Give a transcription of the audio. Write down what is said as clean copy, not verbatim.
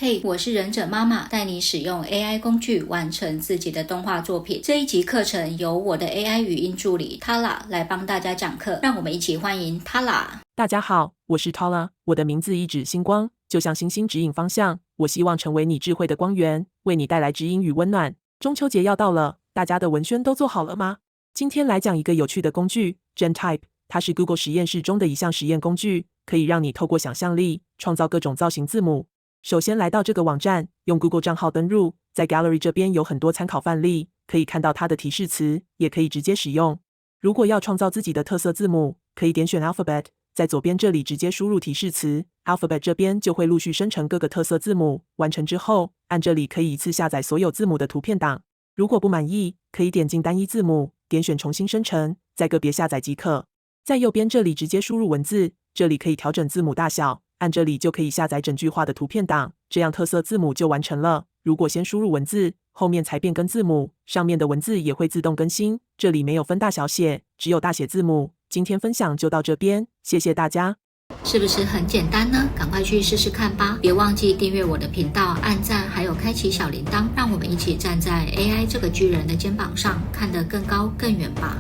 嘿，我是忍者妈妈，带你使用 AI 工具完成自己的动画作品。这一集课程由我的 AI 语音助理 Tala 来帮大家讲课，让我们一起欢迎 Tala。大家好，我是 Tala， 我的名字一指星光，就像星星指引方向。我希望成为你智慧的光源，为你带来指引与温暖。中秋节要到了，大家的文宣都做好了吗？今天来讲一个有趣的工具 GenType， 它是 Google 实验室中的一项实验工具，可以让你透过想象力创造各种造型字母。首先来到这个网站，用 Google 账号登入，在 Gallery 这边有很多参考范例，可以看到它的提示词，也可以直接使用。如果要创造自己的特色字母，可以点选 Alphabet， 在左边这里直接输入提示词 Alphabet， 这边就会陆续生成各个特色字母。完成之后，按这里可以一次下载所有字母的图片档。如果不满意，可以点进单一字母，点选重新生成，再个别下载即可。在右边这里直接输入文字，这里可以调整字母大小。按这里就可以下载整句话的图片档，这样特色字母就完成了。如果先输入文字，后面才变更字母，上面的文字也会自动更新。这里没有分大小写，只有大写字母。今天分享就到这边，谢谢大家。是不是很简单呢？赶快去试试看吧！别忘记订阅我的频道、按赞，还有开启小铃铛，让我们一起站在 AI 这个巨人的肩膀上，看得更高更远吧。